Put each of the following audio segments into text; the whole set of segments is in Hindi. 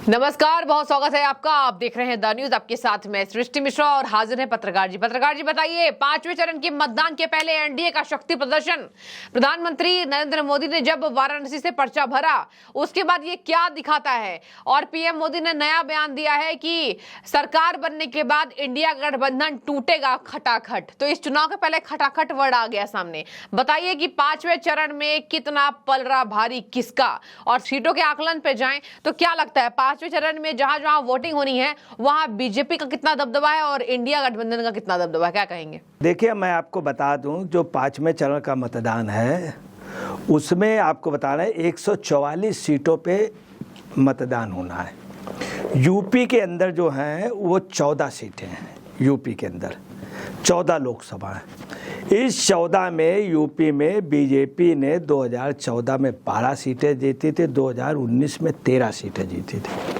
नमस्कार, बहुत स्वागत है आपका। आप देख रहे हैं द न्यूज। आपके साथ मैं सृष्टि मिश्रा और हाजिर है पत्रकार जी। पत्रकार जी बताइए, पांचवें चरण के मतदान के पहले एनडीए का शक्ति प्रदर्शन, प्रधानमंत्री नरेंद्र मोदी ने जब वाराणसी से पर्चा भरा उसके बाद ये क्या दिखाता है? और पीएम मोदी ने नया बयान दिया है कि सरकार बनने के बाद इंडिया गठबंधन टूटेगा खटाखट। तो इस चुनाव के पहले खटाखट वर्ड आ गया सामने। बताइए कि पांचवें चरण में कितना पलड़ा भारी किसका? और सीटों के आकलन पे जाएं तो क्या लगता है पांचवें चरण में जहां जहां वोटिंग होनी है वहां बीजेपी का कितना दबदबा है और इंडिया गठबंधन का कितना दबदबा है? क्या कहेंगे? देखिए, मैं आपको बता दूं, जो पांचवें चरण का मतदान है उसमें आपको बताना है 144 सीटों पे मतदान होना है। यूपी के अंदर जो हैं वो 14 सीटें हैं। यूपी के अंदर 14 लोकसभा है। इस 14 में यूपी में बीजेपी ने 2014 में 12 सीटें जीती थी, 2019 में 13 सीटें जीती थी।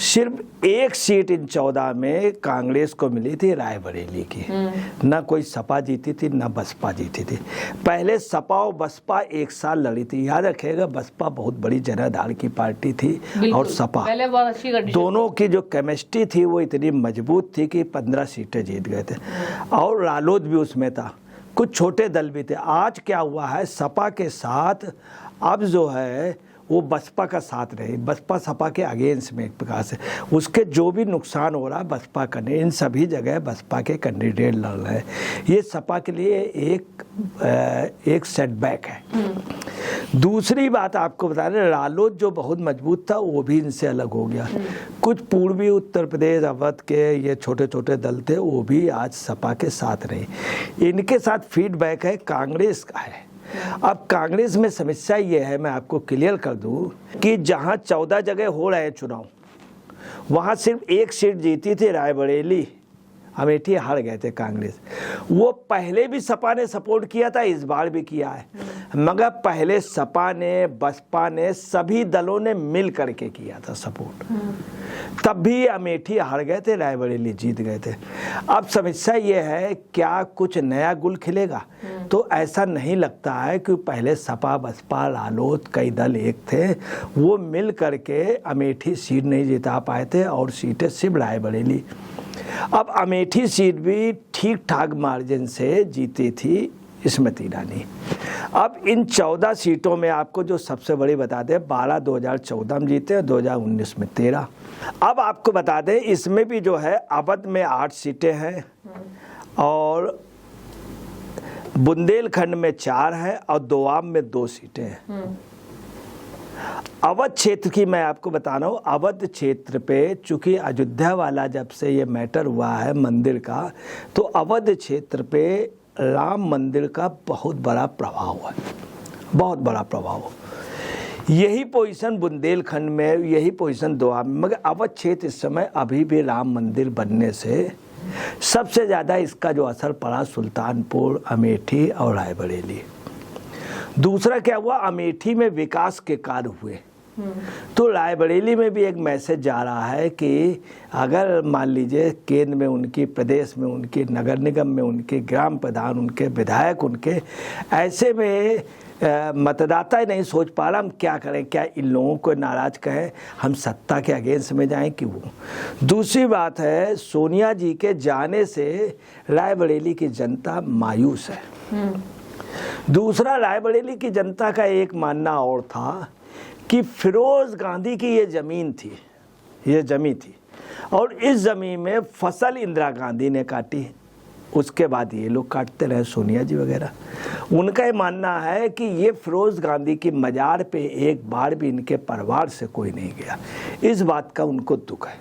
सिर्फ एक सीट इन 14 में कांग्रेस को मिली थी, रायबरेली की। ना कोई सपा जीती थी ना बसपा जीती थी। पहले सपा और बसपा एक साल लड़ी थी। याद रखिएगा, बसपा बहुत बड़ी जनाधार की पार्टी थी और सपा, दोनों की जो केमिस्ट्री थी वो इतनी मजबूत थी कि 15 सीटें जीत गए थे। और रालोद भी उसमें था, कुछ छोटे दल भी थे। आज क्या हुआ है, सपा के साथ अब जो है वो बसपा का साथ रहे। बसपा सपा के अगेंस्ट में एक प्रकार से उसके जो भी नुकसान हो रहा है बसपा करने, इन सभी जगह बसपा के कैंडिडेट लड़ रहे हैं। ये सपा के लिए एक सेटबैक है। दूसरी बात आपको बता रहे, रालोद जो बहुत मजबूत था वो भी इनसे अलग हो गया। कुछ पूर्वी उत्तर प्रदेश अवध के ये छोटे छोटे दल थे वो भी आज सपा के साथ रहे। इनके साथ फीडबैक है कांग्रेस का है। अब कांग्रेस में समस्या ये है, मैं आपको क्लियर कर दूं, कि जहां 14 जगह हो रहे हैं चुनाव वहां सिर्फ एक सीट जीती थी रायबरेली, अमेठी हार गए थे कांग्रेस। वो पहले भी सपा ने सपोर्ट किया था, इस बार भी किया है, मगर पहले सपा ने बसपा ने सभी दलों ने मिल करके किया था सपोर्ट। तब भी अमेठी हार गए थे, रायबरेली जीत गए थे। अब समस्या ये है क्या कुछ नया गुल खिलेगा? तो ऐसा नहीं लगता है कि पहले सपा बसपा रालोद कई दल एक थे, वो मिल करके अमेठी सीट नहीं जिता पाए थे और सीटें सिर्फ रायबरेली। अब अमेठी सीट भी ठीक ठाक मार्जिन से जीती थी स्मृति ईरानी। अब इन 14 सीटों में आपको जो सबसे बड़ी बता दें, 12 2014 में जीते, 2019 में 13। अब आपको बता दें इसमें भी जो है अवध में 8 सीटें हैं और बुंदेलखंड में 4 है और दोआब में 2 सीटें हैं। अवध क्षेत्र की मैं आपको बता रहा हूँ, अवध क्षेत्र पे चूंकि अयोध्या वाला जब से ये मैटर हुआ है मंदिर का, तो अवध क्षेत्र पे राम मंदिर का बहुत बड़ा प्रभाव है, बहुत बड़ा प्रभाव। यही पोजीशन बुंदेलखंड में, यही पोजीशन दोआब में, मगर अवध क्षेत्र इस समय अभी भी राम मंदिर बनने से सबसे ज़्यादा इसका जो असर पड़ा सुल्तानपुर, अमेठी और रायबरेली। दूसरा क्या हुआ, अमेठी में विकास के कार्य हुए, तो रायबरेली में भी एक मैसेज जा रहा है कि अगर मान लीजिए केंद्र में उनकी, प्रदेश में उनकी, नगर निगम में उनके ग्राम प्रधान, उनके विधायक, उनके ऐसे में मतदाता ही नहीं सोच पा रहा हम क्या करें, क्या इन लोगों को नाराज कहें, हम सत्ता के अगेंस्ट में जाएं कि वो। दूसरी बात है, सोनिया जी के जाने से रायबरेली की जनता मायूस है। दूसरा, रायबरेली की जनता का एक मानना और था कि फिरोज गांधी की ये ज़मीन थी, ये ज़मीन थी और इस ज़मीन में फसल इंदिरा गांधी ने काटी, उसके बाद ये लोग काटते रहे, सोनिया जी वगैरह। उनका ये मानना है कि ये फिरोज गांधी की मजार पे एक बार भी इनके परिवार से कोई नहीं गया, इस बात का उनको दुख है।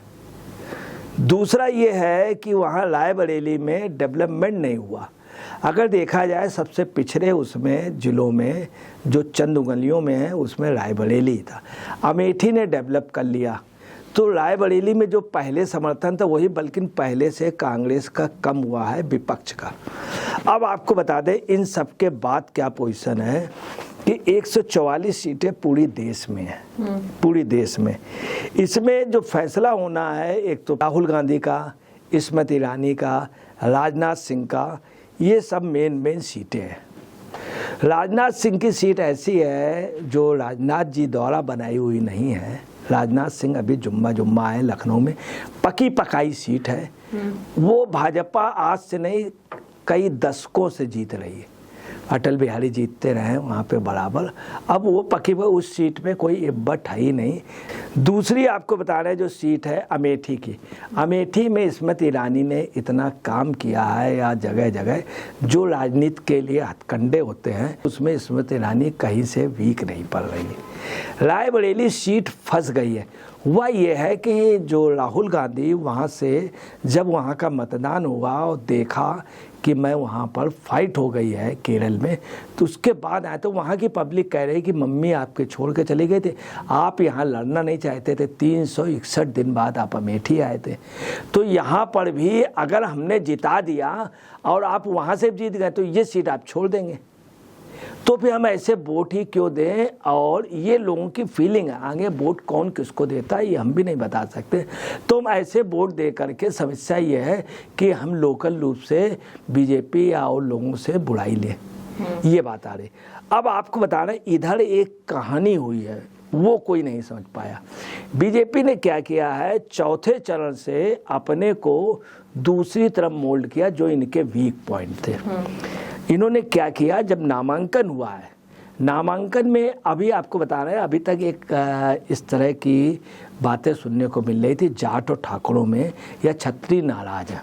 दूसरा ये है कि वहाँ रायबरेली में डेवलपमेंट नहीं हुआ। अगर देखा जाए सबसे पिछड़े उसमें जिलों में जो चंद उंगलियों में है उसमें रायबरेली था। अमेठी ने डेवलप कर लिया, तो रायबरेली में जो पहले समर्थन था वही, बल्कि पहले से कांग्रेस का कम हुआ है, विपक्ष का। अब आपको बता दें इन सब के बाद क्या पोजीशन है कि 144 सीटें पूरी देश में है, पूरी देश में। इसमें जो फैसला होना है, एक तो राहुल गांधी का, स्मृति ईरानी का, राजनाथ सिंह का, ये सब मेन सीटें हैं। राजनाथ सिंह की सीट ऐसी है जो राजनाथ जी द्वारा बनाई हुई नहीं है, राजनाथ सिंह अभी जुम्मा आए लखनऊ में, पकी पकाई सीट है। वो भाजपा आज से नहीं कई दशकों से जीत रही है। अटल बिहारी जीतते रहे वहाँ पे बराबर, अब वो पकी हुई उस सीट में कोई इब्बत है ही नहीं। दूसरी आपको बता रहे हैं जो सीट है अमेठी की, अमेठी में स्मृति ईरानी ने इतना काम किया है, या जगह जगह जो राजनीति के लिए हथकंडे होते हैं उसमें स्मृति ईरानी कहीं से वीक नहीं पड़ रही है। रायबरेली सीट फंस गई है। वह ये है कि जो राहुल गांधी वहाँ से जब वहाँ का मतदान हुआ और देखा कि मैं वहाँ पर फाइट हो गई है केरल में, तो उसके बाद आए तो वहाँ की पब्लिक कह रही कि मम्मी आपके छोड़ के चले गए थे, आप यहाँ लड़ना नहीं चाहते थे, 361 दिन बाद आप अमेठी आए थे। तो यहाँ पर भी अगर हमने जिता दिया और आप वहाँ से जीत गए तो ये सीट आप छोड़ देंगे, तो फिर हम ऐसे वोट ही क्यों दें। और ये लोगों की फीलिंग है, आगे वोट कौन किसको देता है ये हम भी नहीं बता सकते। तो हम ऐसे वोट दे करके समस्या ये है कि हम लोकल रूप से बीजेपी या और लोगों से बुराई लें, ये बात आ रही। अब आपको बता रहे इधर एक कहानी हुई है, वो कोई नहीं समझ पाया। बीजेपी ने क्या किया है, चौथे चरण से अपने को दूसरी तरफ मोल्ड किया जो इनके वीक पॉइंट थे। इन्होंने क्या किया, जब नामांकन हुआ है, नामांकन में अभी आपको बता रहे हैं अभी तक एक इस तरह की बातें सुनने को मिल रही थी जाट और ठाकुरों में या छत्री नाराज है।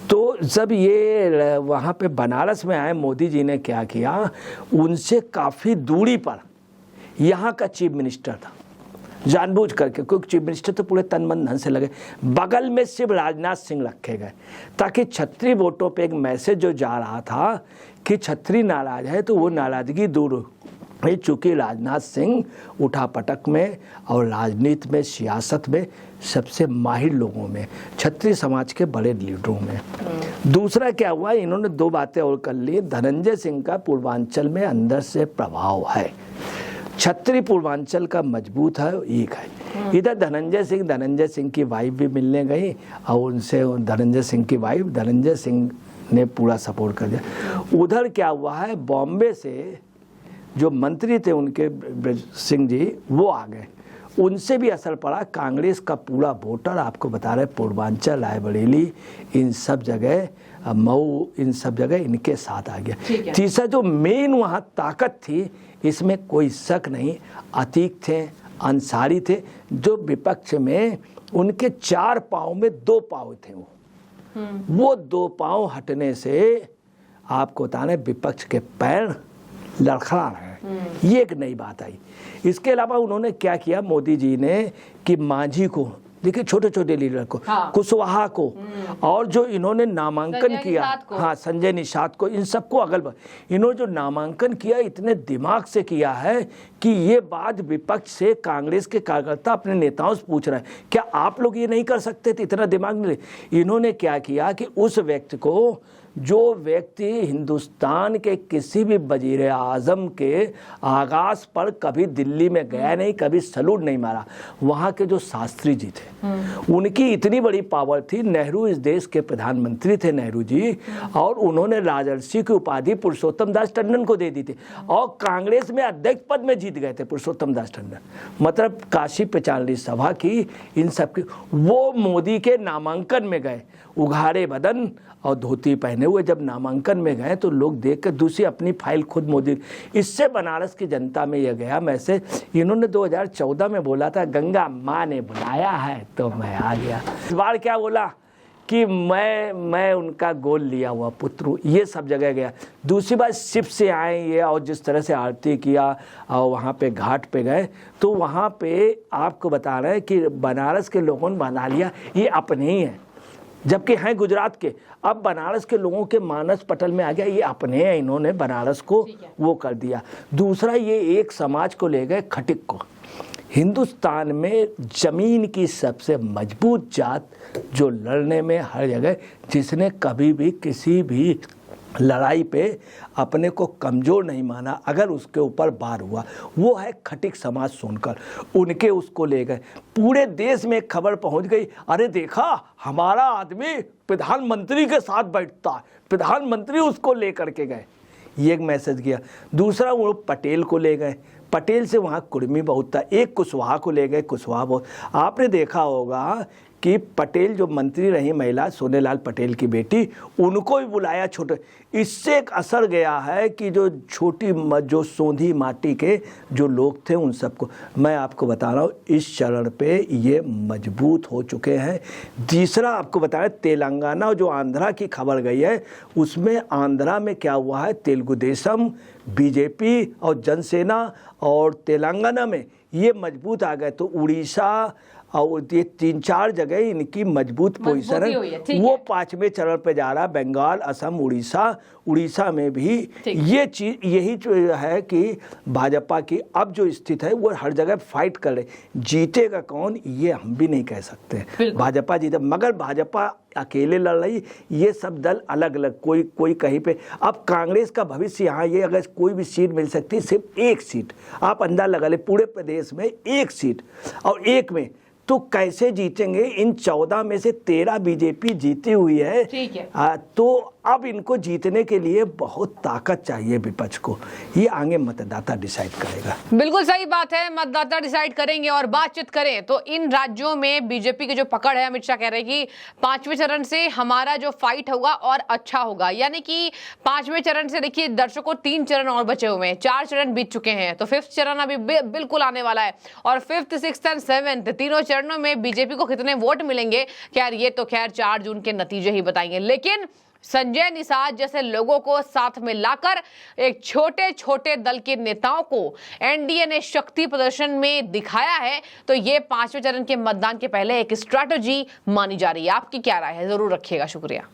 तो जब ये वहाँ पे बनारस में आए, मोदी जी ने क्या किया, उनसे काफ़ी दूरी पर यहाँ का चीफ मिनिस्टर था, जानबूझ करके, क्योंकि चीफ मिनिस्टर तो पूरे तन मन धन से लगे, बगल में सिर्फ राजनाथ सिंह रखे गए ताकि छत्री वोटों पे एक मैसेज जो जा रहा था कि छत्री नाराज है तो वो नाराजगी दूर हो। चूँकि राजनाथ सिंह उठापटक में और राजनीति में, सियासत में सबसे माहिर लोगों में, छत्री समाज के बड़े लीडरों में। दूसरा क्या हुआ, इन्होंने दो बातें और कर ली। धनंजय सिंह का पूर्वांचल में अंदर से प्रभाव है, छत्री पूर्वांचल का मजबूत है, एक है। इधर धनंजय सिंह की वाइफ भी मिलने गई और उनसे धनंजय सिंह की वाइफ, धनंजय सिंह ने पूरा सपोर्ट कर दिया। उधर क्या हुआ है, बॉम्बे से जो मंत्री थे उनके ब्रज सिंह जी, वो आ गए, उनसे भी असर पड़ा। कांग्रेस का पूरा वोटर आपको बता रहे पूर्वांचल, रायबरेली, इन सब जगह, मऊ, इन सब जगह इनके साथ आ गया। तीसरा जो मेन वहाँ ताकत थी, इसमें कोई शक नहीं, अतीक थे, अंसारी थे, जो विपक्ष में उनके 4 पाँव में 2 पाँव थे। वो 2 पाँव हटने से आपको बताने विपक्ष के पैर लड़खड़ा रहे हैं, ये एक नई बात आई। इसके अलावा उन्होंने क्या किया मोदी जी ने कि मांझी को, देखिए छोटे छोटे लीडर को, हाँ, कुशवाहा को, और जो इन्होंने नामांकन किया, हाँ संजय निषाद को, इन सबको अगल बगल इन्होंने जो नामांकन किया इतने दिमाग से किया है कि ये बात विपक्ष से कांग्रेस के कार्यकर्ता अपने नेताओं से पूछ रहे हैं, क्या आप लोग ये नहीं कर सकते थे, इतना दिमाग नहीं। इन्होंने क्या किया कि उस व्यक्ति को, जो व्यक्ति हिंदुस्तान के किसी भी वजीर आजम के आगाज पर कभी दिल्ली में गया नहीं, कभी सलूट नहीं मारा, वहाँ के जो शास्त्री जी थे, उनकी इतनी बड़ी पावर थी। नेहरू इस देश के प्रधानमंत्री थे नेहरू जी, और उन्होंने राजर्षि की उपाधि पुरुषोत्तम दास टंडन को दे दी थी, और कांग्रेस में अध्यक्ष पद में जीत गए थे पुरुषोत्तम दास टंडन, मतलब काशी प्रचारणी सभा की, इन सब की। वो मोदी के नामांकन में गए, उघाड़े बदन और धोती पहने हुए जब नामांकन में गए तो लोग देख कर दूसरी अपनी फाइल खुद मोदी, इससे बनारस की जनता में यह गया मैसेज। इन्होंने 2014 में बोला था गंगा माँ ने बुलाया है तो मैं आ गया। इस बार क्या बोला कि मैं उनका गोद लिया हुआ पुत्र, ये सब जगह गया। दूसरी बात शिप से आए ये, और जिस तरह से आरती किया और वहाँ पे घाट पे गए, तो वहाँ पे आपको बता रहे हैं कि बनारस के लोगों ने बना लिया ये अपने ही हैं, जबकि हैं गुजरात के। अब बनारस के लोगों के मानस पटल में आ गया ये अपने हैं, इन्होंने बनारस को वो कर दिया। दूसरा, ये एक समाज को ले गए खटिक को। हिंदुस्तान में जमीन की सबसे मजबूत जात जो लड़ने में हर जगह, जिसने कभी भी किसी भी लड़ाई पे अपने को कमज़ोर नहीं माना अगर उसके ऊपर बार हुआ, वो है खटिक समाज सोनकर। उनके उसको ले गए, पूरे देश में एक खबर पहुंच गई, अरे देखा हमारा आदमी प्रधानमंत्री के साथ बैठता है, प्रधानमंत्री उसको ले करके गए, ये एक मैसेज किया। दूसरा, वो पटेल को ले गए, पटेल से वहाँ कुर्मी बहुत था। एक कुशवाहा को ले गए, कुशवाहा बहुत। आपने देखा होगा कि पटेल जो मंत्री रही महिला सोनेलाल पटेल की बेटी, उनको भी बुलाया छोटे। इससे एक असर गया है कि जो जो सोंधी माटी के जो लोग थे उन सबको, मैं आपको बता रहा हूँ इस चरण पे ये मजबूत हो चुके हैं। तीसरा आपको बता रहे तेलंगाना जो आंध्रा की खबर गई है, उसमें आंध्रा में क्या हुआ है, तेलुगु देशम, बीजेपी और जनसेना, और तेलंगाना में ये मजबूत आ गए। तो उड़ीसा और ये 3-4 जगह इनकी मजबूत पोजीशन है, वो 5वें चरण पे जा रहा है। बंगाल, असम, उड़ीसा में भी ये चीज, यही जो है कि भाजपा की अब जो स्थिति है वो हर जगह फाइट कर रहे। जीतेगा कौन ये हम भी नहीं कह सकते, भाजपा जीते, मगर भाजपा अकेले लड़ रही, ये सब दल अलग अलग, कोई कहीं पे। अब कांग्रेस का भविष्य यहाँ ये, अगर कोई भी सीट मिल सकती है, सिर्फ एक सीट, आप अंदाजा लगा ले, पूरे प्रदेश में एक सीट, और एक में तो कैसे जीतेंगे? इन 14 में से 13 बीजेपी जीती हुई है, ठीक है। तो अब इनको जीतने के लिए बहुत ताकत चाहिए विपक्ष को। ये आगे मतदाता डिसाइड करेगा। बिल्कुल सही बात है, मतदाता डिसाइड करेंगे। और बातचीत करें तो इन राज्यों में बीजेपी की जो पकड़ है, अमित शाह कह रहे हैं कि 5वें चरण से हमारा जो फाइट होगा और अच्छा होगा। यानी कि 5वें चरण से देखिए दर्शकों 3 चरण और बचे हुए हैं, 4 चरण बीत चुके हैं, तो 5th चरण अभी बिल्कुल आने वाला है। और 5th, 6th एंड 7th तीनों चरणों में बीजेपी को कितने वोट मिलेंगे, खैर ये तो खैर 4 जून के नतीजे ही बताएंगे। लेकिन संजय निषाद जैसे लोगों को साथ में लाकर एक छोटे छोटे दल के नेताओं को एनडीए ने शक्ति प्रदर्शन में दिखाया है, तो ये 5वें चरण के मतदान के पहले एक स्ट्रैटेजी मानी जा रही है। आपकी क्या राय है, जरूर रखिएगा। शुक्रिया।